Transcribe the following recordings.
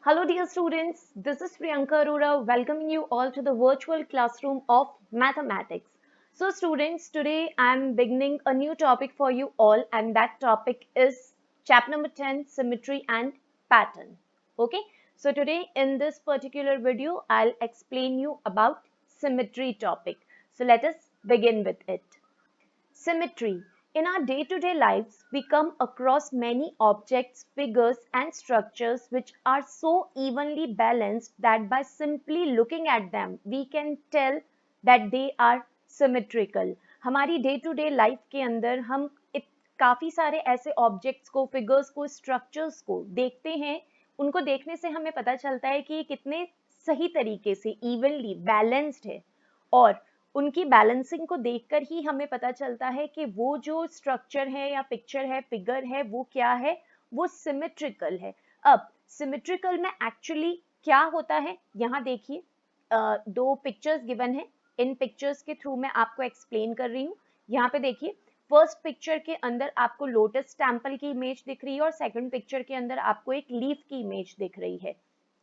Hello dear students, this is Priyanka Arora welcoming you all to the virtual classroom of mathematics. So students, today I am beginning a new topic for you all and that topic is chapter number 10, symmetry and pattern. Okay, so today in this particular video, I'll explain you about symmetry topic. So let us begin with it. Symmetry. In our day-to-day lives, we come across many objects, figures, and structures which are so evenly balanced that by simply looking at them, we can tell that they are symmetrical. हमारी day-to-day life के अंदर हम काफी सारे ऐसे objects को, figures को, structures को देखते हैं. उनको देखने से हमें पता चलता है कि ये कितने सही तरीके से evenly balanced है और उनकी बैलेंसिंग को देखकर ही हमें पता चलता है कि वो जो स्ट्रक्चर है या पिक्चर है, फिगर है, वो क्या है, वो सिमेट्रिकल है. अब सिमेट्रिकल में एक्चुअली क्या होता है, यहाँ देखिए दो पिक्चर्स गिवन है. इन पिक्चर्स के थ्रू मैं आपको एक्सप्लेन कर रही हूँ. यहाँ पे देखिए फर्स्ट पिक्चर के अंदर आपको लोटस टेम्पल की इमेज दिख रही है और सेकंड पिक्चर के अंदर आपको एक लीफ की इमेज दिख रही है.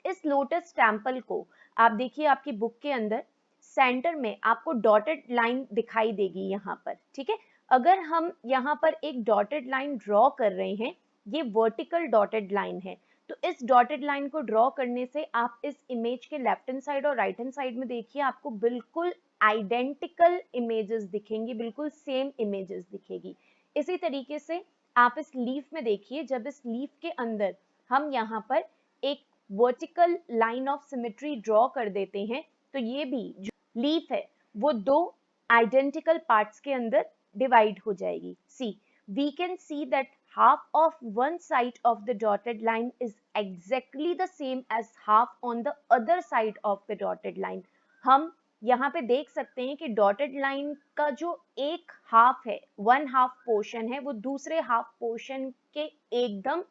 इस लोटस टेम्पल को आप देखिए आपकी बुक के अंदर सेंटर में आपको डॉटेड लाइन दिखाई देगी यहाँ पर. ठीक है, अगर हम यहाँ पर एक डॉटेड लाइन ड्रॉ कर रहे हैं, ये वर्टिकल डॉटेड लाइन है, तो इस डॉटेड लाइन को ड्रॉ करने से आप इस इमेज के लेफ्ट हैंड साइड और राइट हैंड साइड में देखिए आपको बिल्कुल आइडेंटिकल इमेजेस दिखेंगी, बिल्कुल सेम इमेजेस दिखेगी. इसी तरीके से आप इस लीफ में देखिए, जब इस लीफ के अंदर हम यहाँ पर एक vertical line of symmetry draw कर देते हैं, तो ये भी लीफ है वो दो आइडेंटिकल पार्ट्स के अंदर डिवाइड हो जाएगी. See, we can see that half of one side of the dotted line is exactly the same as half on the other side of the dotted line. हम यहाँ पे देख सकते हैं कि डॉटेड लाइन का जो एक हाफ है, वन हाफ पोर्शन है, वो दूसरे हाफ पोर्शन के एकदम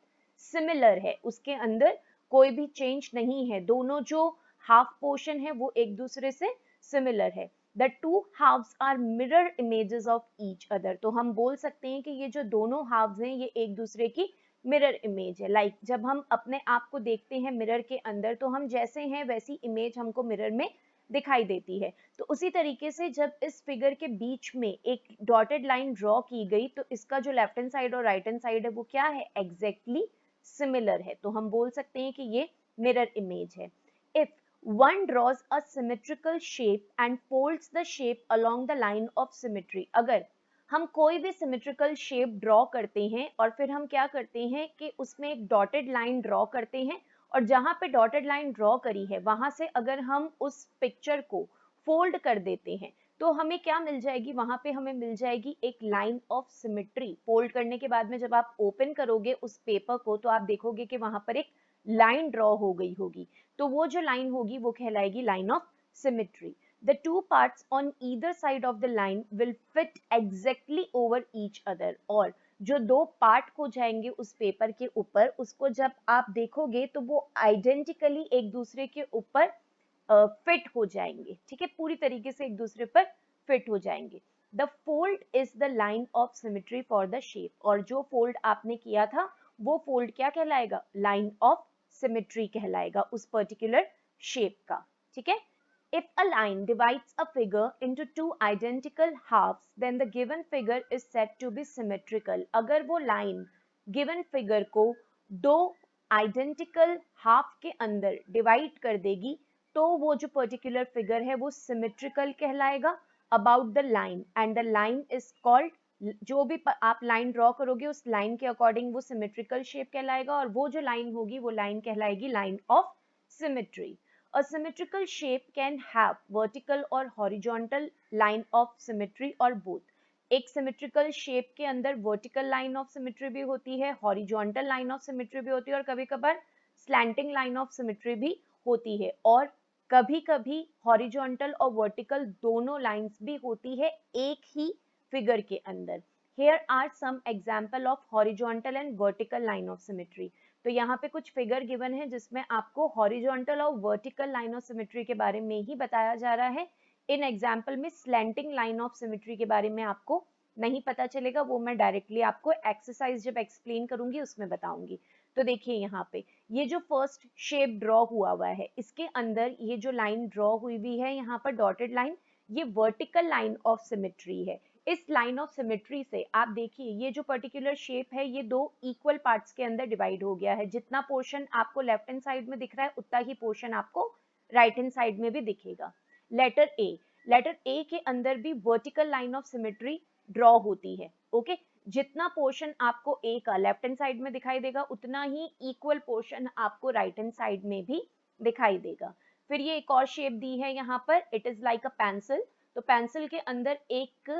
सिमिलर है. उसके अंदर कोई भी चेंज नहीं है. दोनों जो हाफ पोर्शन है वो एक दूसरे से सिमिलर है. The two halves are mirror images of each other. तो हम बोल सकते हैं कि ये जो दोनों halves हैं ये एक दूसरे की मिरर इमेज है. लाइक जब हम अपने आप को देखते हैं मिरर के अंदर तो हम जैसे हैं वैसी इमेज हमको मिरर में दिखाई देती है. तो उसी तरीके से जब इस फिगर के बीच में एक डॉटेड लाइन ड्रॉ की गई तो इसका जो लेफ्ट हैंड साइड और राइट हैंड साइड है वो क्या है, एग्जैक्टली सिमिलर है. तो हम बोल सकते हैं कि ये मिरर इमेज है. If one draws a symmetrical shape and folds the shape along the line of symmetry. अगर हम कोई भी symmetrical shape draw करते हैं और फिर हम क्या करते हैं कि उसमें एक dotted line draw करते हैं और जहां पे dotted line draw करी है वहां से अगर हम उस picture को fold कर देते हैं तो हमें क्या मिल जाएगी, वहां पे हमें मिल जाएगी एक लाइन ऑफ सिमेट्री. फोल्ड करने के बाद में जब आप ओपन करोगे उस पेपर को तो आप देखोगे कि वहां पर एक लाइन ड्रॉ हो गई होगी. तो वो जो लाइन होगी वो कहलाएगी line of symmetry. The two parts on either side of the line will fit exactly over each other. और जो दो पार्ट हो जाएंगे उस पेपर के ऊपर, उसको जब आप देखोगे तो वो आइडेंटिकली एक दूसरे के ऊपर फिट हो जाएंगे. ठीक है, पूरी तरीके से एक दूसरे पर फिट हो जाएंगे. The fold is the line of symmetry for the shape. और जो फोल्ड आपने किया था वो फोल्ड क्या कहलाएगा, लाइन ऑफ सिमेट्री कहलाएगा उस पर्टिकुलर शेप का. ठीक है. If a line divides a figure into two identical halves, then the given figure is said to be symmetrical. अगर वो लाइन given figure को दो identical half के अंदर डिवाइड कर देगी तो वो जो पर्टिकुलर फिगर है वो सिमेट्रिकल कहलाएगा about the line. And the line is called, जो भी आप लाइन ड्रॉ करोगे उस लाइन के अकॉर्डिंग वो सिमेट्रिकल शेप कहलाएगा और वो जो लाइन होगी वो लाइन कहलाएगी line of symmetry. A symmetrical shape can have vertical और horizontal line of symmetry और both. एक symmetrical shape के अंदर vertical line of symmetry भी होती है, horizontal line of symmetry भी होती है और कभी कभार slanting line of symmetry भी होती है और कभी कभी horizontal और vertical दोनों lines भी होती है एक ही फिगर के अंदर. Here are some example of horizontal and vertical line of symmetry. तो यहाँ पे कुछ फिगर गिवन है जिसमें आपको हॉरिजॉन्टल और वर्टिकल लाइन ऑफ सिमेट्री के बारे में ही बताया जा रहा है. इन एग्जाम्पल में स्लैंटिंग लाइन ऑफ सिमेट्री के बारे में आपको नहीं पता चलेगा, वो मैं डायरेक्टली आपको एक्सरसाइज जब एक्सप्लेन करूंगी उसमें बताऊंगी. तो देखिए यहाँ पे ये जो फर्स्ट शेप ड्रॉ हुआ है इसके अंदर ये जो लाइन ड्रॉ हुई है यहाँ पर डॉटेड लाइन, ये वर्टिकल लाइन ऑफ सिमेट्री है। इस लाइन ऑफ सिमेट्री से आप देखिए ये जो पर्टिकुलर शेप है ये दो इक्वल पार्ट्स के अंदर डिवाइड हो गया है। जितना पोर्शन आपको लेफ्ट हैंड साइड में दिख रहा है उतना ही पोर्शन आपको राइट हैंड साइड में भी दिखेगा। लेटर ए के अंदर भी vertical line of symmetry draw होती है। ओके, जितना पोर्शन आपको ए का लेफ्ट हैंड साइड में दिखाई देगा उतना ही इक्वल पोर्शन आपको राइट हैंड साइड में भी दिखाई देगा। फिर ये एक और शेप दी है यहाँ पर, it is like a pencil. तो पेंसिल के अंदर एक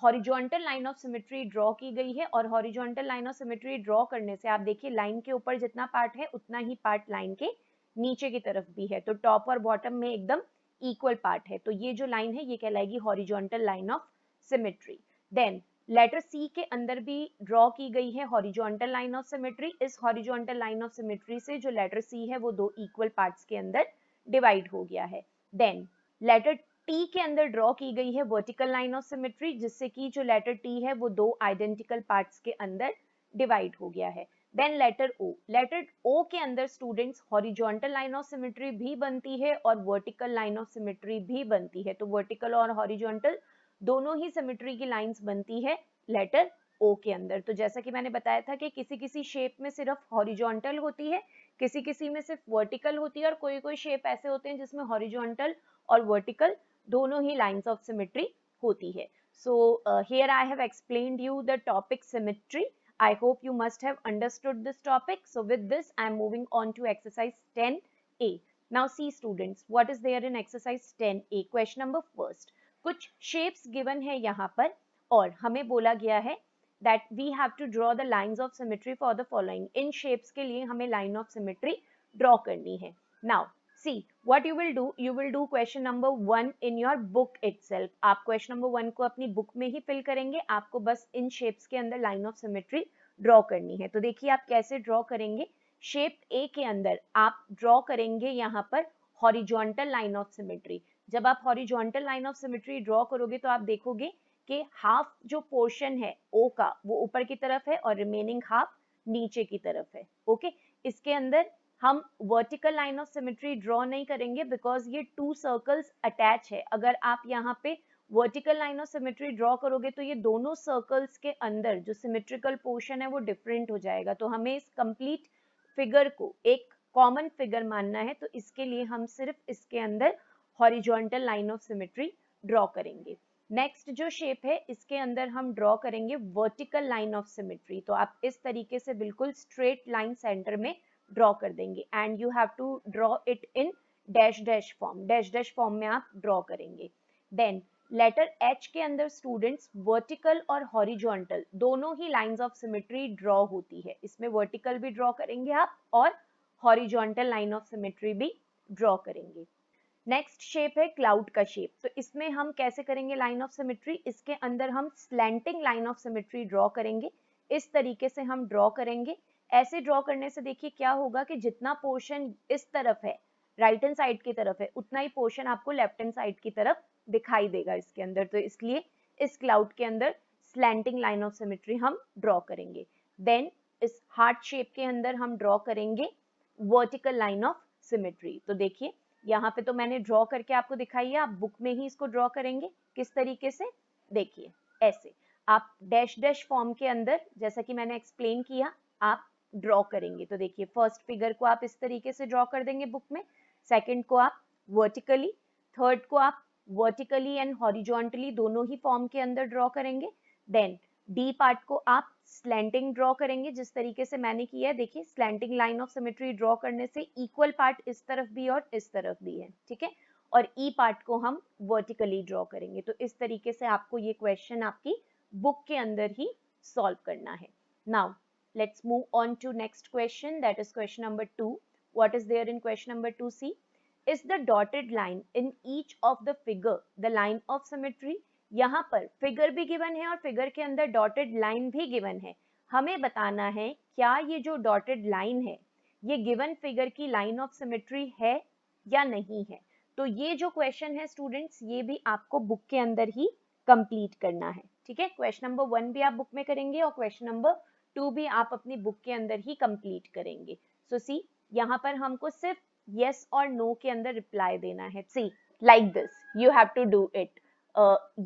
horizontal line of symmetry draw की गई है और horizontal line of symmetry draw करने से आप देखिए लाइन के ऊपर जितना पार्ट है उतना ही पार्ट लाइन के नीचे की तरफ भी है। तो टॉप और बॉटम में एकदम इक्वल पार्ट है। तो ये जो लाइन है ये कहलाएगी horizontal line of symmetry. Then letter C के अंदर भी ड्रॉ की गई है हॉरिजॉन्टल लाइन ऑफ सिमेट्री। इस हॉरिजॉन्टल लाइन ऑफ सिमेट्री से जो लेटर सी है वो दो इक्वल पार्ट्स के अंदर डिवाइड हो गया है। देन लेटर टी के अंदर ड्रॉ की गई है वर्टिकल लाइन ऑफ सिमेट्री, जिससे कि जो लेटर टी है वो दो आइडेंटिकल पार्ट्स के अंदर डिवाइड हो गया है। देन लेटर ओ के अंदर students horizontal line of symmetry भी बनती है और वर्टिकल लाइन ऑफ सिमेट्री भी बनती है। तो वर्टिकल और हॉरिजॉन्टल दोनों ही सिमेट्री की लाइंस बनती है लेटर ओ के अंदर। तो जैसा कि मैंने बताया था कि किसी किसी शेप में सिर्फ हॉरिजॉन्टल होती है, किसी किसी में सिर्फ वर्टिकल होती है और कोई कोई शेप ऐसे होते हैं जिसमें हॉरिजॉन्टल और वर्टिकल दोनों ही लाइंस ऑफ सिमेट्री होती है। So here I have explained you the topic symmetry. I hope you must have understood this topic. So with this I am moving on to exercise 10A. Now see students, what is there in exercise 10A? Question number first. कुछ shapes given है यहाँ पर और हमें बोला गया है that we have to draw the lines of symmetry for the following. In shapes के लिए हमें line of symmetry draw करनी है. Now see what you will do question number 1 in your book itself. आप question number 1 को अपनी book में ही fill करेंगे, आपको बस इन शेप्स के अंदर लाइन ऑफ सिमेट्री ड्रॉ करनी है। तो देखिए आप कैसे ड्रॉ करेंगे। शेप ए के अंदर आप ड्रॉ करेंगे यहाँ पर हॉरिजॉन्टल लाइन ऑफ सिमेट्री। जब आप horizontal line of symmetry draw करोगे तो आप देखोगे कि हाफ जो पोर्शन है ओ का वो ऊपर की तरफ है और रिमेनिंग हाफ नीचे की तरफ है। ओके, इसके अंदर हम vertical line of symmetry draw नहीं करेंगे बिकॉज ये टू सर्कल्स अटैच है। अगर आप यहाँ पे vertical line of symmetry draw करोगे तो ये दोनों सर्कल्स के अंदर जो सिमेट्रिकल पोर्शन है वो डिफरेंट हो जाएगा। तो हमें इस कंप्लीट फिगर को एक कॉमन फिगर मानना है, तो इसके लिए हम सिर्फ इसके अंदर horizontal line of symmetry draw करेंगे। नेक्स्ट जो शेप है इसके अंदर हम ड्रॉ करेंगे वर्टिकल लाइन ऑफ सिमेट्री। तो आप इस तरीके से बिल्कुल स्ट्रेट लाइन सेंटर में ड्रॉ कर देंगे and you have to draw it in dash dash form में आप ड्रॉ करेंगे। देन लेटर एच के अंदर स्टूडेंट्स वर्टिकल और हॉरिजॉन्टल दोनों ही लाइंस ऑफ सिमेट्री ड्रॉ होती है। इसमें वर्टिकल भी ड्रॉ करेंगे आप और हॉरिजॉन्टल लाइन ऑफ सिमेट्री भी ड्रॉ करेंगे। नेक्स्ट शेप है क्लाउड का शेप। तो इसमें हम कैसे करेंगे लाइन ऑफ सिमेट्री, इसके अंदर हम slanting line of symmetry draw करेंगे। इस तरीके से हम ड्रॉ करेंगे। ऐसे ड्रॉ करने से देखिए क्या होगा कि जितना पोर्शन इस तरफ है राइट हैंड साइड की तरफ है उतना ही पोर्शन आपको लेफ्ट हैंड साइड की तरफ दिखाई देगा इसके अंदर। तो इसलिए इस क्लाउड के अंदर स्लैंटिंग लाइन ऑफ सिमेट्री हम ड्रॉ करेंगे। देन इस हार्ट शेप के अंदर हम ड्रॉ करेंगे वर्टिकल लाइन ऑफ सिमेट्री। तो देखिए यहाँ पे तो मैंने ड्रॉ करके आपको दिखाई है, आप बुक में ही इसको ड्रॉ करेंगे। किस तरीके से, देखिए ऐसे आप डैश फॉर्म के अंदर जैसा कि मैंने एक्सप्लेन किया आप ड्रॉ करेंगे। तो देखिए फर्स्ट फिगर को आप इस तरीके से ड्रॉ कर देंगे बुक में, सेकंड को आप वर्टिकली, थर्ड को आप वर्टिकली एंड हॉरिजॉन्टली दोनों ही फॉर्म के अंदर ड्रॉ करेंगे। देन डी पार्ट को आप स्लैंटिंग ड्रॉ करेंगे जिस तरीके से मैंने किया है। देखिए slanting line of symmetry draw करने से इक्वल पार्ट इस तरफ भी और इस तरफ भी है, ठीक है। और ई पार्ट को हम वर्टिकली ड्रॉ करेंगे। तो इस तरीके से आपको ये क्वेश्चन आपकी बुक के अंदर ही सॉल्व करना है। Now let's move on to next question, that is question number 2. What is there in question number 2? See, is the dotted line in each of the figure the line of symmetry? यहाँ पर figure भी given है और figure के अंदर dotted line भी given है। हमें बताना है क्या ये जो डॉटेड लाइन है ये गिवन फिगर की लाइन ऑफ सिमेट्री है या नहीं है। तो ये जो क्वेश्चन है स्टूडेंट्स ये भी आपको बुक के अंदर ही कंप्लीट करना है, ठीक है। क्वेश्चन नंबर 1 भी आप बुक में करेंगे और क्वेश्चन नंबर 2 भी आप अपनी बुक के अंदर ही कंप्लीट करेंगे। सो सी यहाँ पर हमको सिर्फ yes और no के अंदर रिप्लाई देना है. See, like this, you have to do it.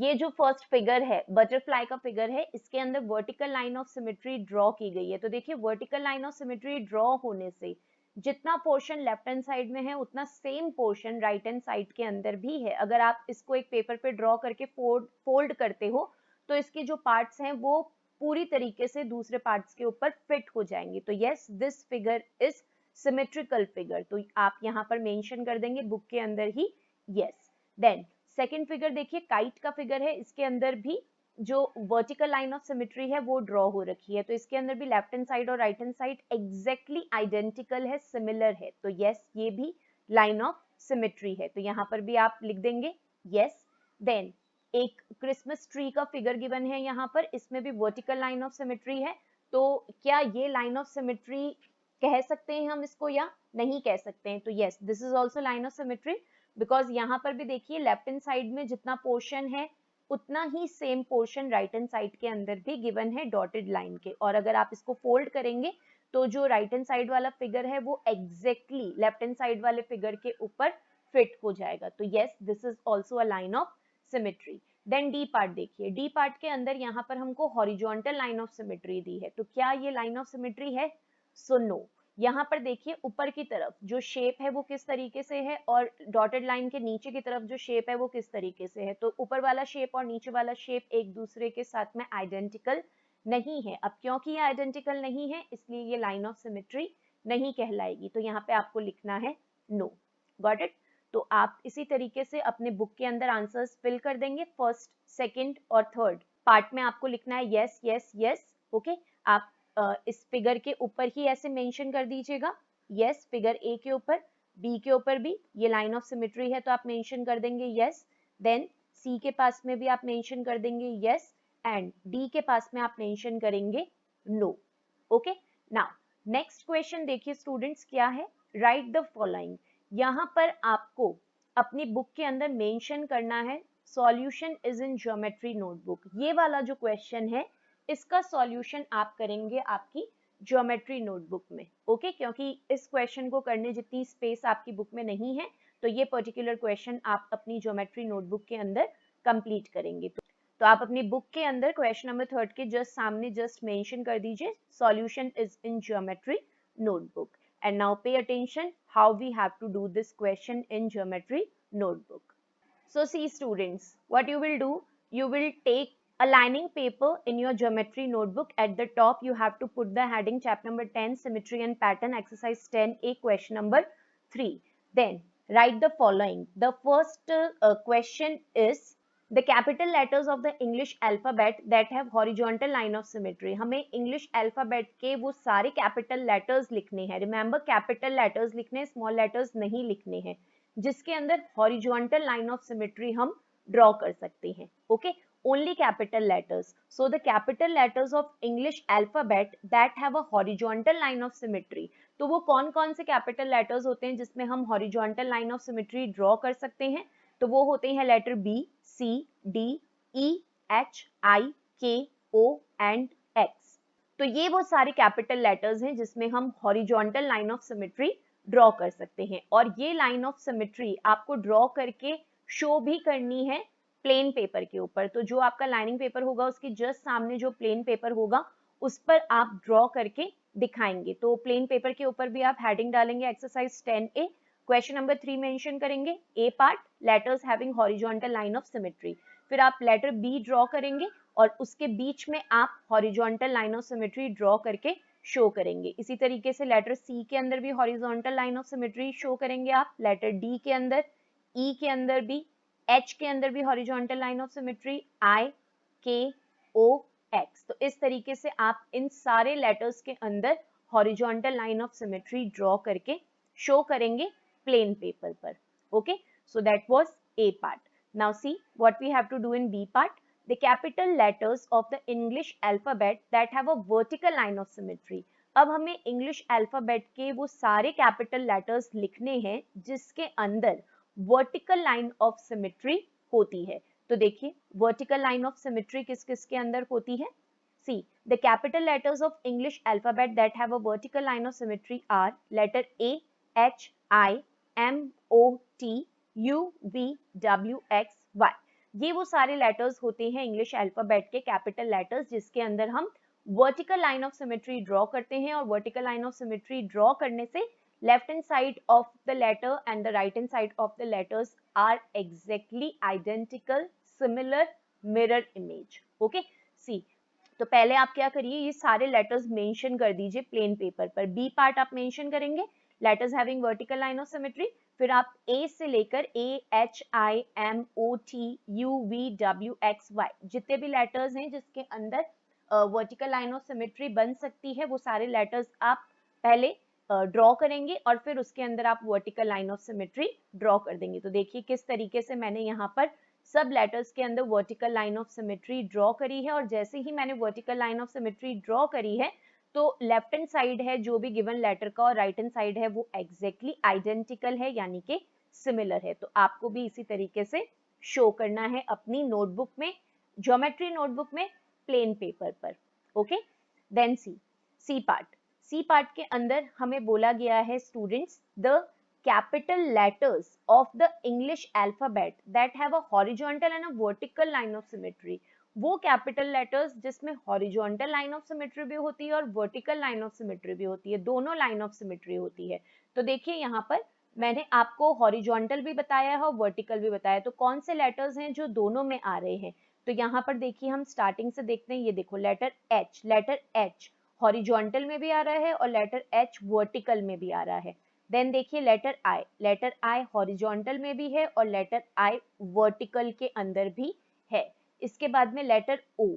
ये जो फर्स्ट फिगर है, बटरफ्लाई का फिगर है, इसके अंदर vertical line of symmetry draw की गई है. तो देखिए vertical line of symmetry draw होने से जितना पोर्शन लेफ्ट हैंड साइड में है उतना same portion right hand side के अंदर भी है. अगर आप इसको एक पेपर पे ड्रॉ करके फोल्ड करते हो तो इसके जो पार्ट्स हैं वो पूरी तरीके से दूसरे पार्ट्स के ऊपर फिट हो जाएंगे. तो yes, this figure is symmetrical figure. तो आप यहाँ पर मेंशन कर देंगे बुक के अंदर ही यस. देन सेकेंड फिगर देखिए, काइट का फिगर है, इसके अंदर भी जो वर्टिकल लाइन ऑफ सिमेट्री है वो ड्रॉ हो रखी है. तो इसके अंदर भी लेफ्ट हैंड साइड और right hand side exactly identical है, सिमिलर है. तो यस, ये भी लाइन ऑफ सिमेट्री है. तो यहाँ पर भी आप लिख देंगे यस. देन एक क्रिसमस ट्री का फिगर गिवन है यहाँ पर, इसमें भी वर्टिकल लाइन ऑफ सिमेट्री है. तो क्या ये लाइन ऑफ सिमेट्री कह सकते हैं हम इसको या नहीं कह सकते हैं? तो yes, this is also line of symmetry, because यहाँ पर भी देखिए लेफ्ट हैंड साइड में जितना पोर्शन है उतना ही same portion right hand side के अंदर भी गिवन है डॉटेड लाइन के. और अगर आप इसको फोल्ड करेंगे तो जो राइट हैंड साइड वाला फिगर है वो एग्जैक्टली लेफ्ट हैंड साइड वाले फिगर के ऊपर फिट हो जाएगा. तो yes, this is also a line of symmetry. Then D part देखिए, डी पार्ट के अंदर यहाँ पर हमको हॉरिजॉन्टल लाइन ऑफ सिमेट्री दी है. तो क्या ये लाइन ऑफ सिमेट्री है? So no. यहाँ पर देखिए ऊपर की तरफ जो शेप है वो किस तरीके से है और डॉटेड लाइन के नीचे की तरफ जो शेप है वो किस तरीके से है. तो ऊपर वाला शेप और नीचे वाला शेप एक दूसरे के साथ में आइडेंटिकल नहीं है. अब क्योंकि ये आइडेंटिकल नहीं है इसलिए ये लाइन ऑफ सिमेट्री नहीं कहलाएगी. तो यहाँ पे आपको लिखना है नो. Got it? तो आप इसी तरीके से अपने बुक के अंदर आंसर्स फिल कर देंगे. फर्स्ट, सेकेंड और थर्ड पार्ट में आपको लिखना है यस यस यस. ओके, आप इस फिगर के ऊपर ही ऐसे मेंशन कर दीजिएगा यस. फिगर ए के ऊपर, बी के ऊपर भी ये लाइन ऑफ सिमेट्री है तो आप मेंशन कर देंगे यस. देन सी के पास में भी आप मेंशन कर देंगे यस एंड डी के पास में आप मेंशन करेंगे no. Okay, now next question देखिए स्टूडेंट्स क्या है. Write the following. यहाँ पर आपको अपनी बुक के अंदर मेंशन करना है solution is in geometry notebook. ये वाला जो क्वेश्चन है इसका सॉल्यूशन आप करेंगे आपकी ज्योमेट्री नोटबुक में. ओके, क्योंकि इस क्वेश्चन को करने जितनी स्पेस आपकी बुक में नहीं है तो ये पर्टिकुलर क्वेश्चन आप अपनी ज्योमेट्री नोटबुक के अंदर कंप्लीट करेंगे. तो आप अपनी बुक के अंदर क्वेश्चन नंबर 3 के जस्ट सामने जस्ट मेंशन कर दीजिए solution is in geometry notebook. And now pay attention how we have to do this question in geometry notebook. So see students, what you will do, you will take a lining paper in your geometry notebook. At the top you have to put the heading chapter number 10 symmetry and pattern exercise 10a question number 3. Then write the following. The first question is the capital letters of the English alphabet that have horizontal line of symmetry. हमें English alphabet के वो सारे capital letters लिखने हैं. Remember capital letters लिखने, small letters नहीं लिखने हैं, जिसके अंदर horizontal line of symmetry हम draw कर सकते हैं. Okay, only capital letters. So the capital letters of English alphabet that have a horizontal line of symmetry. तो वो कौन कौन से capital letters होते हैं जिसमें हम horizontal line of symmetry draw कर सकते हैं? तो वो होते हैं लेटर बी, सी, डी, ई, एच, आई, के, ओ एंड एक्स. तो ये वो सारे कैपिटल लेटर्स हैं जिसमें हम horizontal line of symmetry draw कर सकते हैं. और ये लाइन ऑफ सिमेट्री आपको ड्रॉ करके शो भी करनी है प्लेन पेपर के ऊपर. तो जो आपका लाइनिंग पेपर होगा उसके जस्ट सामने जो प्लेन पेपर होगा उस पर आप ड्रॉ करके दिखाएंगे. तो प्लेन पेपर के ऊपर भी आप हेडिंग डालेंगे exercise 10A. Question number 3 mention करेंगे A part letters having horizontal line of symmetry. फिर आप लेटर बी ड्रॉ करेंगे और उसके बीच में आप horizontal line of symmetry draw करके शो करेंगे. इसी तरीके से लेटर सी के अंदर भी horizontal line of symmetry show करेंगे आप. लेटर डी के अंदर, ई के अंदर भी, एच के अंदर भी हॉरिजॉन्टल लाइन ऑफ सिमेट्री, आई, के, ओ, एक्स. तो इस तरीके से आप इन सारे लेटर्स के अंदर horizontal line of symmetry draw करके शो करेंगे plain paper पर. Okay, so that was A part. Now see what we have to do in B part. The capital letters of the English alphabet that have a vertical line of symmetry. अब हमें English alphabet के वो सारे capital letters लिखने हैं जिसके अंदर vertical line of symmetry होती है. तो देखिए vertical line of symmetry किस किस के अंदर होती है? See, the capital letters of English alphabet that have a vertical line of symmetry are letter A, H, I, M, O, T, U, V, W, X, Y. ये वो सारे letters होते हैं इंग्लिश अल्फाबेट के कैपिटल लेटर्स जिसके अंदर हम vertical line of symmetry draw करते हैं, और vertical line of symmetry draw करने से left hand side of the letter and the right hand side of the letters are exactly identical, similar, mirror image. Okay, see, तो पहले आप क्या करिए, ये सारे लेटर्स मेंशन कर दीजिए प्लेन पेपर पर. बी पार्ट आप मेंशन करेंगे, letters having vertical line of symmetry. फिर आप ए से लेकर A, H, I, M, O, T, U, V, W, X, Y, जितने भी लेटर्स हैं जिसके अंदर वर्टिकल लाइन ऑफ सिमेट्री बन सकती है, वो सारे लेटर्स आप पहले ड्रॉ करेंगे और फिर उसके अंदर आप vertical line of symmetry draw कर देंगे. तो देखिए किस तरीके से मैंने यहाँ पर सब लेटर्स के अंदर vertical line of symmetry draw करी है. और जैसे ही मैंने vertical line of symmetry draw करी है तो लेफ्ट हैंड साइड है जो भी गिवन लेटर का और राइट हैंड साइड है वो एग्जैक्टली आइडेंटिकल है, यानी कि सिमिलर है. तो आपको भी इसी तरीके से शो करना है अपनी नोटबुक में, ज्योमेट्री नोटबुक में, प्लेन पेपर पर. Okay, then C part. C part के अंदर हमें बोला गया है students, the capital letters of the English alphabet that have a horizontal and a vertical line of symmetry. वो कैपिटल लेटर्स जिसमें हॉरिजॉन्टल लाइन ऑफ सिमेट्री भी होती है और वर्टिकल लाइन ऑफ सिमेट्री भी होती है, दोनों लाइन ऑफ सिमेट्री होती है. तो देखिए यहाँ पर मैंने आपको हॉरिजॉन्टल भी बताया है और वर्टिकल भी बताया. तो कौन से लेटर्स हैं जो दोनों में आ रहे हैं, तो यहाँ पर देखिए हम स्टार्टिंग से देखते हैं. ये देखो लेटर एच हॉरिजॉन्टल में भी आ रहा है और लेटर एच वर्टिकल में भी आ रहा है. देन देखिए लेटर आई हॉरिजॉन्टल में भी है और लेटर आई वर्टिकल के अंदर भी है. इसके बाद में लेटर ओ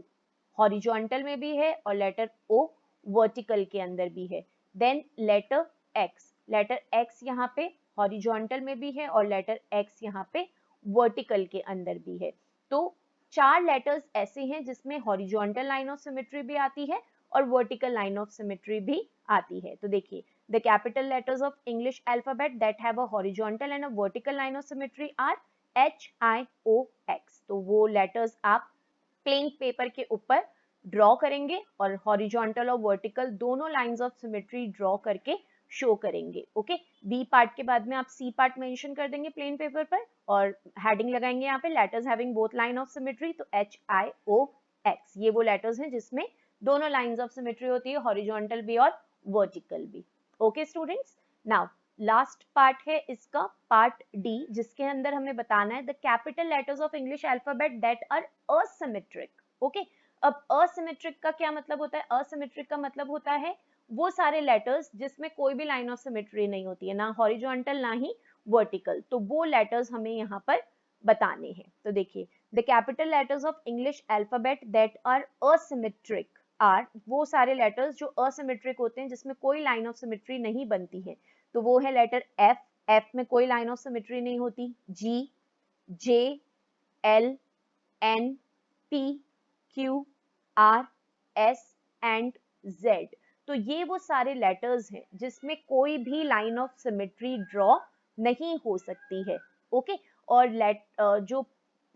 हॉरिजॉन्टल में भी है और लेटर ओ वर्टिकल के अंदर भी है. देन लेटर एक्स यहाँ पे हॉरिजॉन्टल में भी है और लेटर एक्स यहाँ पे वर्टिकल के अंदर भी है. तो 4 लेटर्स ऐसे हैं जिसमें हॉरिजॉन्टल लाइन ऑफ सिमेट्री भी आती है और वर्टिकल लाइन ऑफ सिमेट्री भी आती है. तो देखिए, the capital letters of English alphabet that have a horizontal and a vertical line of symmetry are H, I, O, X. तो वो लेटर्स आप प्लेन पेपर के ऊपर ड्रॉ करेंगे और हॉरिजॉन्टल और वर्टिकल दोनों लाइंस ऑफ सिमेट्री ड्रॉ करके शो करेंगे. ओके, बी पार्ट के बाद में आप सी पार्ट मेंशन कर देंगे प्लेन पेपर पर और हेडिंग लगाएंगे यहाँ पे letters having both line of symmetry. तो H, I, O, X ये वो लेटर्स हैं जिसमें दोनों लाइंस ऑफ सिमेट्री होती है, हॉरिजॉन्टल भी और वर्टिकल भी. Okay students, now last part है इसका पार्ट डी, जिसके अंदर हमें बताना है the capital letters of English alphabet that are asymmetric. Okay, अब असिमेट्रिक का क्या मतलब होता है? असिमेट्रिक का मतलब होता है वो सारे लेटर्स जिसमें कोई भी लाइन ऑफ सिमेट्री नहीं होती है, ना हॉरिजॉन्टल ना ही वर्टिकल. तो वो लेटर्स हमें यहाँ पर बताने हैं. तो देखिए, the capital letters of English alphabet that are asymmetric are, वो सारे लेटर्स जो असिमेट्रिक होते हैं जिसमें कोई लाइन ऑफ सिमेट्री नहीं बनती है. तो वो है लेटर एफ में कोई लाइन ऑफ सिमेट्री नहीं होती. G, J, L, N, P, Q, R, S and Z. तो ये वो सारे लेटर्स हैं जिसमें कोई भी लाइन ऑफ सिमेट्री ड्रॉ नहीं हो सकती है. ओके, और जो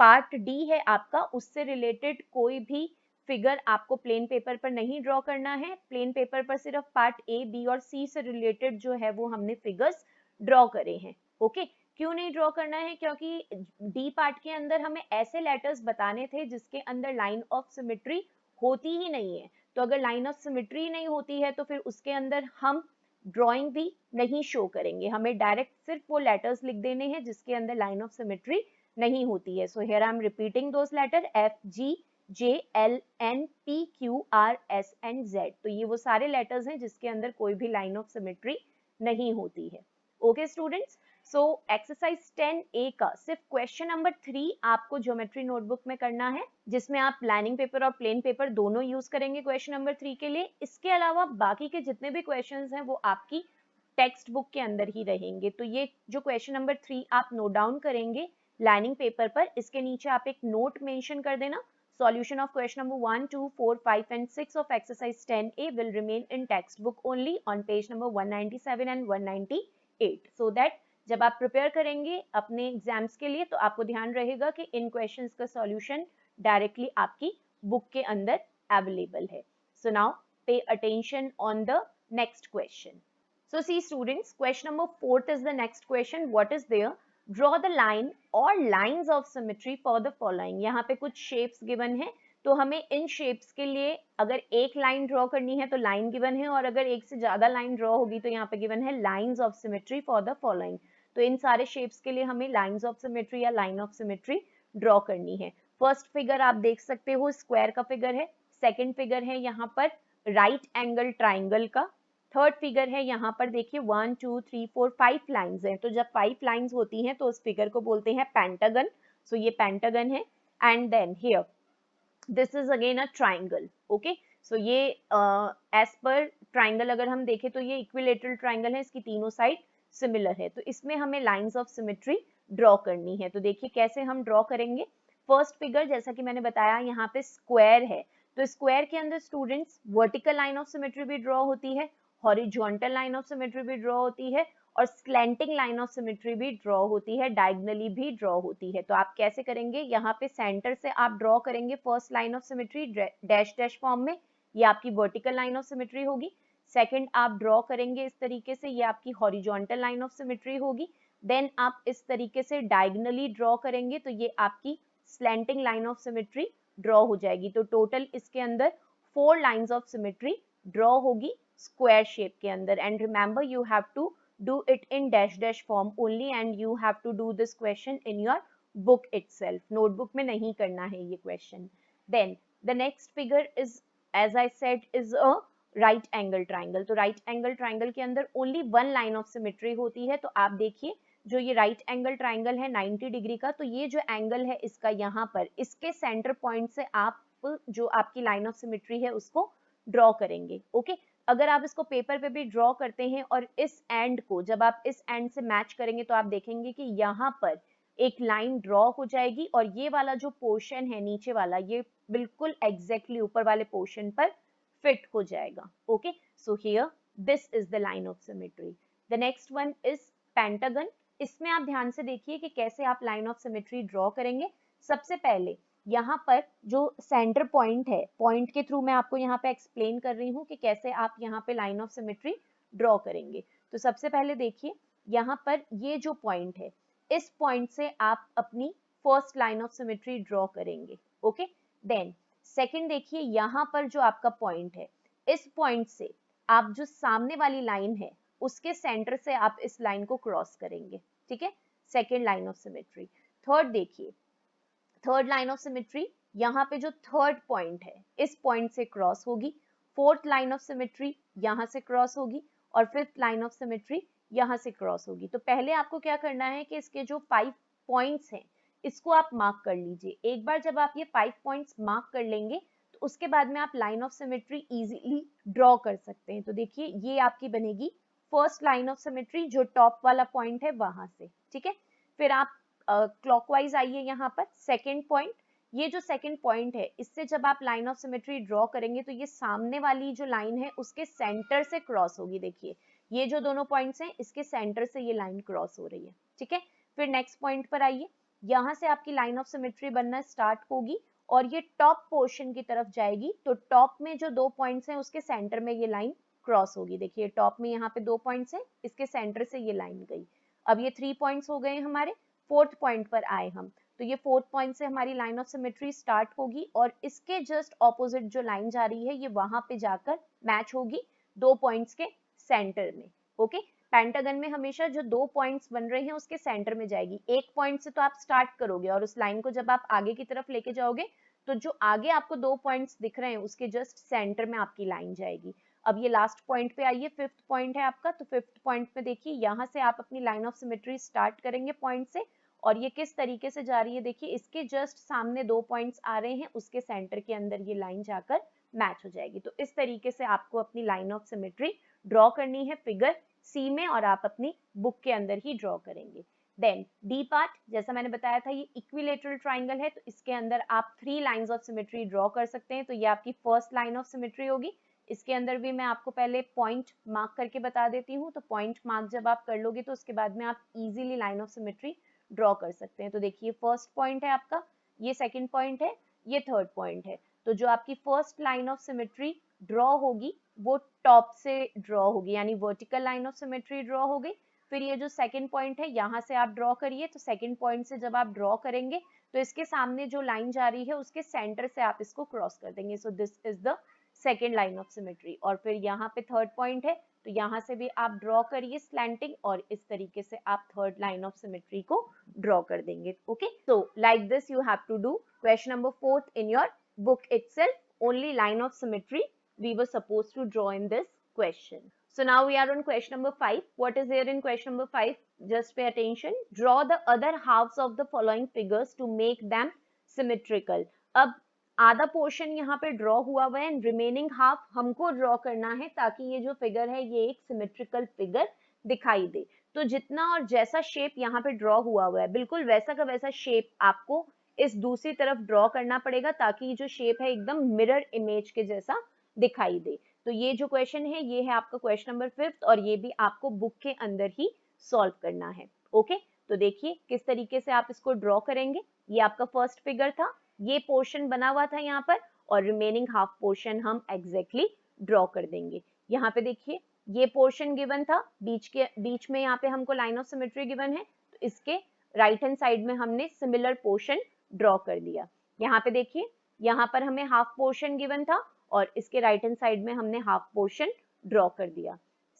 पार्ट डी है आपका, उससे रिलेटेड कोई भी फिगर आपको प्लेन पेपर पर नहीं ड्रॉ करना है. प्लेन पेपर पर सिर्फ पार्ट ए, बी और सी से रिलेटेड जो है वो हमने फिगर्स ड्रॉ करे हैं. ओके, क्यों नहीं ड्रॉ करना है? क्योंकि डी पार्ट के अंदर हमें ऐसे लेटर्स बताने थे जिसके अंदर लाइन ऑफ सिमेट्री होती ही नहीं है. तो अगर लाइन ऑफ सिमेट्री नहीं होती है तो फिर उसके अंदर हम ड्रॉइंग भी नहीं शो करेंगे. हमें डायरेक्ट सिर्फ वो लेटर्स लिख देने हैं जिसके अंदर लाइन ऑफ सिमेट्री नहीं होती है. So here I am repeating those letter F, G, J, L, N, P, Q, R, S and Z. तो ये वो सारे लेटर्स हैं जिसके अंदर कोई भी लाइन ऑफ सिमेट्री नहीं होती है. Okay students, so exercise 10A का सिर्फ क्वेश्चन नंबर 3 आपको ज्योमेट्री नोटबुक में करना है, जिसमें आप लाइनिंग पेपर और प्लेन पेपर दोनों यूज करेंगे क्वेश्चन नंबर 3 के लिए. इसके अलावा बाकी के जितने भी क्वेश्चंस हैं वो आपकी टेक्स्ट बुक के अंदर ही रहेंगे. तो ये जो क्वेश्चन नंबर 3 आप नोट डाउन करेंगे लाइनिंग पेपर पर, इसके नीचे आप एक नोट मेंशन कर देना. Solution of question number 1, 2, 4, 5 and 6 of exercise 10A will remain in textbook only on page number 197 and 198. So that जब आप प्रिपेयर करेंगे अपने एग्जाम्स के लिए तो आपको ध्यान रहेगा कि इन क्वेश्चंस का सॉल्यूशन डायरेक्टली आपकी बुक के अंदर अवेलेबल है. So now pay attention on the next question. So see students, question number 4 is the next question. What is there? Draw the line or lines of symmetry for the following. यहाँ पे कुछ shapes given है, तो हमें इन shapes के लिए अगर एक line draw करनी है तो line given है, और अगर एक से ज़्यादा line draw होगी तो यहाँ पे given है lines of symmetry for the following. तो इन सारे shapes के लिए हमें lines of symmetry या line of symmetry draw करनी है. First figure आप देख सकते हो square का figure है. Second figure है यहाँ पर right angle triangle का. थर्ड फिगर है यहाँ पर देखिए 1 2 3 4 5 लाइंस हैं, तो जब 5 लाइंस होती हैं तो उस फिगर को बोलते हैं पेंटागन. सो ये पेंटागन है. And then here this is again a triangle. Okay, so ये एज पर ट्राइंगल अगर हम देखें तो ये इक्विलेटरल ट्राइंगल है, इसकी तीनों साइड सिमिलर है, तो इसमें हमें लाइंस ऑफ सिमेट्री ड्रॉ करनी है. तो देखिए कैसे हम ड्रॉ करेंगे. फर्स्ट फिगर जैसा कि मैंने बताया यहाँ पे स्क्वायर है, तो स्क्वायर के अंदर students vertical line of symmetry भी ड्रॉ होती है, हॉरिजॉन्टल लाइन ऑफ सिमेट्री भी ड्रॉ होती है, और स्लैंटिंग लाइन ऑफ सिमेट्री भी ड्रॉ होती है, डायगनली भी ड्रॉ होती है. तो आप कैसे करेंगे, यहाँ पे सेंटर से आप ड्रॉ करेंगे first line of symmetry dash dash form में, ये आपकी वर्टिकल लाइन ऑफ सिमेट्री होगी. सेकंड आप ड्रॉ करेंगे इस तरीके से, ये आपकी हॉरिजॉन्टल लाइन ऑफ सिमेट्री होगी. देन आप इस तरीके से डायगनली ड्रॉ करेंगे तो ये आपकी slanting line of symmetry draw हो जाएगी. तो टोटल इसके अंदर 4 लाइंस ऑफ सिमेट्री ड्रॉ होगी स्क्वायर शेप के अंदर. And remember you have to do it in dash dash form only and you have to do this question in your book itself. Notebook में नहीं करना है ये question. Then the next figure is, as I said, is a right angle triangle. तो right angle triangle के अंदर only one line of symmetry होती है. तो आप देखिए जो ये right angle triangle है 90 डिग्री का, तो ये जो एंगल है इसका यहाँ पर इसके सेंटर पॉइंट से आप जो आपकी लाइन ऑफ सिमेट्री है उसको ड्रॉ करेंगे. ओके, अगर आप इसको पेपर पे भी ड्रॉ करते हैं और इस एंड को जब आप इस एंड से मैच करेंगे तो आप देखेंगे कि यहाँ पर एक लाइन ड्रॉ हो जाएगी और ये वाला जो पोर्शन है नीचे वाला ये बिल्कुल एग्जैक्टली ऊपर वाले पोर्शन पर फिट हो जाएगा. Okay, so here this is the line of symmetry. The next one is pentagon. इसमें आप ध्यान से देखिए कि कैसे आप लाइन ऑफ सिमेट्री ड्रॉ करेंगे. सबसे पहले यहाँ पर जो सेंटर पॉइंट है, पॉइंट के थ्रू मैं आपको यहाँ पे एक्सप्लेन कर रही हूँ कि कैसे आप यहाँ पे लाइन ऑफ सिमेट्री ड्रॉ करेंगे. तो सबसे पहले देखिए यहाँ पर ये जो पॉइंट है, इस पॉइंट से आप अपनी first line of symmetry draw करेंगे. ओके, देन सेकंड देखिए यहाँ पर जो आपका पॉइंट है, इस पॉइंट से आप जो सामने वाली लाइन है उसके सेंटर से आप इस लाइन को क्रॉस करेंगे. ठीक है, second line of symmetry. Third देखिए, थर्ड लाइन ऑफ सिमेट्री यहाँ पे जो थर्ड पॉइंट है इस पॉइंट से क्रॉस होगी. फोर्थ लाइन ऑफ सिमेट्री यहाँ से क्रॉस होगी और फिफ्थ लाइन ऑफ सिमेट्री यहाँ से क्रॉस होगी. तो पहले आपको क्या करना है कि इसके जो 5 पॉइंट्स हैं इसको आप मार्क कर लीजिए. एक बार जब आप ये 5 पॉइंट्स मार्क कर लेंगे तो उसके बाद में आप line of symmetry easily draw कर सकते हैं. तो देखिए ये आपकी बनेगी फर्स्ट लाइन ऑफ सिमेट्री जो टॉप वाला पॉइंट है वहां से. ठीक है, फिर आप क्लॉकवाइज आइए यहाँ पर सेकेंड पॉइंट. ये जो सेकेंड पॉइंट है इससे जब आप लाइन ऑफ सिमेट्री ड्रॉ करेंगे तो ये सामने वाली जो लाइन है उसके सेंटर से क्रॉस होगी. देखिए ये जो दोनों पॉइंट्स हैं इसके सेंटर से ये लाइन क्रॉस हो रही है. ठीक है, फिर नेक्स्ट पॉइंट पर आइए, यहाँ से आपकी लाइन ऑफ सिमेट्री बनना स्टार्ट होगी और ये टॉप पोर्शन की तरफ जाएगी. तो टॉप में जो 2 पॉइंट्स हैं उसके सेंटर में ये लाइन क्रॉस होगी. देखिए टॉप में यहाँ पे 2 पॉइंट्स हैं, इसके सेंटर से ये लाइन गई. अब ये 3 पॉइंट्स हो गए हमारे. फोर्थ पॉइंट पर आए हम, तो ये फोर्थ पॉइंट से हमारी लाइन ऑफ सिमेट्री स्टार्ट होगी और इसके जस्ट ऑपोजिट जो लाइन जा रही है ये वहां पे जाकर मैच होगी 2 पॉइंट्स के सेंटर में. ओके, पेंटागन में हमेशा जो 2 पॉइंट्स बन रहे हैं उसके सेंटर में जाएगी. एक पॉइंट से तो आप स्टार्ट करोगे और उस लाइन को जब आप आगे की तरफ लेके जाओगे तो जो आगे आपको 2 पॉइंट्स दिख रहे हैं उसके जस्ट सेंटर में आपकी लाइन जाएगी. अब ये लास्ट पॉइंट पे आइए, फिफ्थ पॉइंट है आपका. तो फिफ्थ पॉइंट पे देखिए यहाँ से आप अपनी लाइन ऑफ सिमेट्री स्टार्ट करेंगे पॉइंट से और ये किस तरीके से जा रही है. देखिए इसके जस्ट सामने 2 पॉइंट्स आ रहे हैं, उसके सेंटर के अंदर ये लाइन जाकर मैच हो जाएगी. तो इस तरीके से आपको अपनी लाइन ऑफ सिमेट्री ड्रॉ करनी है फिगर सी में और आप अपनी बुक के अंदर ही ड्रॉ करेंगे. देन डी पार्ट, जैसा मैंने बताया था ये इक्विलेटरल ट्राइंगल है तो इसके अंदर आप 3 लाइंस ऑफ सिमेट्री ड्रॉ कर सकते हैं. तो ये आपकी फर्स्ट लाइन ऑफ सिमेट्री होगी. इसके अंदर भी मैं आपको पहले पॉइंट मार्क करके बता देती हूँ. तो पॉइंट मार्क जब आप कर लोगे तो उसके बाद में आप easily line of symmetry draw कर सकते हैं. तो देखिए फर्स्ट पॉइंट है आपका, ये सेकंड पॉइंट है, ये थर्ड पॉइंट है. तो जो आपकी first line of symmetry draw होगी वो टॉप से ड्रॉ होगी, यानी vertical line of symmetry draw हो गई। फिर ये जो सेकंड पॉइंट है यहाँ से आप ड्रॉ करिए, तो सेकंड पॉइंट से जब आप ड्रॉ करेंगे तो इसके सामने जो लाइन जा रही है उसके सेंटर से आप इसको क्रॉस कर देंगे। सो this is the second line of symmetry. और फिर यहाँ पे थर्ड पॉइंट है, तो यहाँ से भी आप ड्रॉ करिए स्लैंटिंग, और इस तरीके से आप थर्ड लाइन ऑफ सिमेट्री को ड्रॉ कर देंगे। Okay, so like this you have to do question number 4 in your book itself. Only line of symmetry we were supposed to draw in this question. So now we are on question number 5. What is there in question number 5? Just pay attention. Draw the other halves of the following figures to make them symmetrical. अब आधा portion यहाँ पे draw हुआ हुआ है, remaining half हमको draw करना है ताकि ये जो फिगर है ये एक सिमेट्रिकल फिगर दिखाई दे। तो जितना और जैसा शेप यहाँ पे ड्रॉ हुआ हुआ है बिल्कुल वैसा का वैसा शेप आपको इस दूसरी तरफ ड्रॉ करना पड़ेगा ताकि जो शेप है एकदम मिरर इमेज के जैसा दिखाई दे। तो ये जो क्वेश्चन है ये है आपका क्वेश्चन नंबर 5 और ये भी आपको बुक के अंदर ही सॉल्व करना है। ओके, तो देखिए किस तरीके से आप इसको ड्रॉ करेंगे। ये आपका फर्स्ट फिगर था, ये पोर्शन बना हुआ था यहाँ पर, और रिमेनिंग हाफ पोर्शन हम एग्जैक्टली ड्रॉ कर देंगे। यहाँ पे देखिए ये पोर्शन गिवन था, बीच में यहाँ पे हमको लाइन ऑफ सिमेट्री गिवन है, तो इसके राइट हैंड साइड में हमने सिमिलर पोर्शन ड्रॉ कर दिया। यहाँ पे देखिए यहाँ पर हमें हाफ पोर्शन गिवन था और इसके राइट हैंड साइड में हमने हाफ पोर्शन ड्रॉ कर दिया।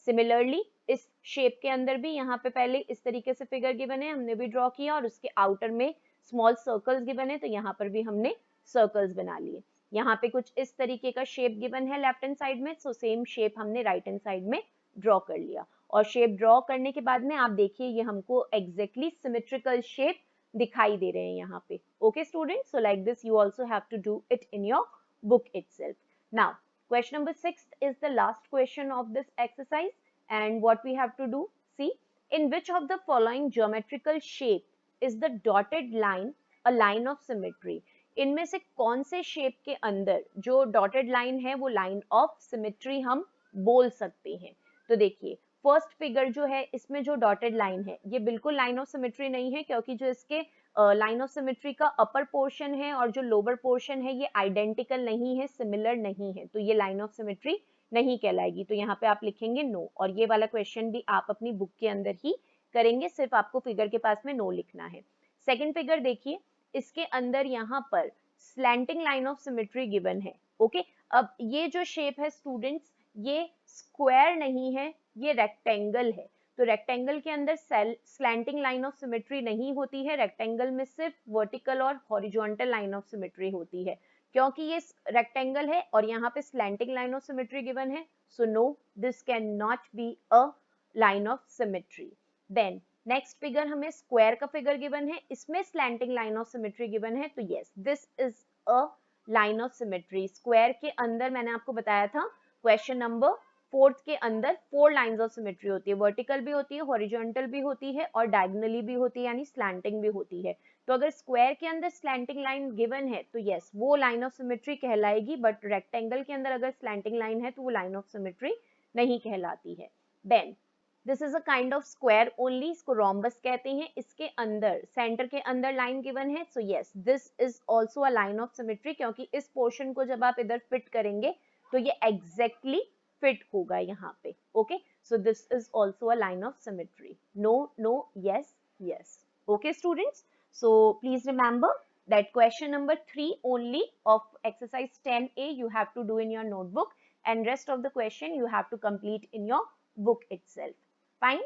सिमिलरली इस शेप के अंदर भी यहाँ पे पहले इस तरीके से फिगर गिवन है, हमने भी ड्रॉ किया, और उसके आउटर में स्मॉल सर्कल्स गिवन है, तो यहाँ पर भी हमने सर्कल्स बना लिए। यहाँ पे कुछ इस तरीके का शेप गिवन है लेफ्ट हैंड साइड में, सो सेम शेप हमने राइट हैंड साइड में ड्रॉ कर लिया। और शेप ड्रॉ करने के बाद में आप देखिए ये हमको एग्जैक्टली सिमेट्रिकल शेप दिखाई दे रहे हैं यहाँ पे। Okay students, so like this you also have to do it in your book itself. Now, question number 6 is the last question of this exercise, and what we have to do, see, in which of the following geometrical shape is the dotted line a line of symmetry? इनमें से कौन से shape के अंदर जो dotted line है वो line of symmetry हम बोल सकते हैं। तो देखिए फर्स्ट फिगर जो है इसमें जो डॉटेड लाइन है ये बिल्कुल लाइन ऑफ सिमेट्री नहीं है, क्योंकि जो इसके लाइन ऑफ सिमेट्री का अपर पोर्शन है और जो लोअर पोर्शन है ये आइडेंटिकल नहीं है, सिमिलर नहीं है, तो ये लाइन ऑफ सिमेट्री नहीं कहलाएगी। तो यहाँ पे आप लिखेंगे नो, और ये वाला क्वेश्चन भी आप अपनी बुक के अंदर ही करेंगे, सिर्फ आपको फिगर के पास में नो लिखना है। सेकेंड फिगर देखिए, इसके अंदर यहाँ पर slanting line of symmetry given है। ओके, अब ये जो शेप है स्टूडेंट्स ये स्क्वायर नहीं है, ये रेक्टेंगल है। तो रेक्टेंगल के अंदर स्लैंटिंग लाइन ऑफ सिमेट्री नहीं होती है, रेक्टेंगल में सिर्फ वर्टिकल और हॉरिजॉन्टल लाइन ऑफ सिमेट्री होती है। क्योंकि ये रेक्टेंगल है और यहाँ पे slanting line of symmetry given है, so no this can not be a line of symmetry. Then next figure हमें स्क्वायर का फिगर गिवन है, इसमें slanting line of symmetry given है, तो yes this is a line of symmetry. Square के अंदर मैंने आपको बताया था क्वेश्चन नंबर 4 के अंदर 4 लाइंस ऑफ सिमेट्री होती है, वर्टिकल भी होती है, हॉरिजॉन्टल भी होती है और डायगोनली भी होती है, यानी स्लैंटिंग भी होती है। तो अगर स्क्वायर के अंदर स्लैंटिंग लाइन गिवन है तो यस वो लाइन ऑफ सिमेट्री कहलाएगी, बट रेक्टेंगल के अंदर अगर स्लैंटिंग लाइन है तो वो लाइन ऑफ सिमेट्री नहीं कहलाती है। Then this is a kind of square only, इसको रोम्बस कहते हैं, इसके अंदर सेंटर के अंदर लाइन गिवन है, so yes this is also a line of symmetry, क्योंकि इस पोर्शन को जब आप इधर फिट करेंगे तो ये एग्जैक्टली फिट होगा यहाँ पे। Okay, so this is also a line of symmetry. No no yes yes. Okay students, so please remember that question number 3 only of exercise 10A you have to do in your notebook, and rest of the question you have to complete in your book itself. Fine,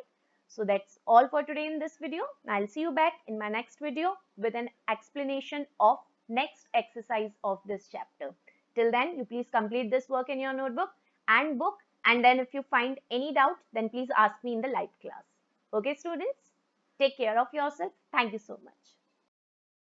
so that's all for today in this video. I'll see you back in my next video with an explanation of next exercise of this chapter. Till then you please complete this work in your notebook and book, and then if you find any doubt then please ask me in the live class. Okay students, take care of yourself. Thank you so much.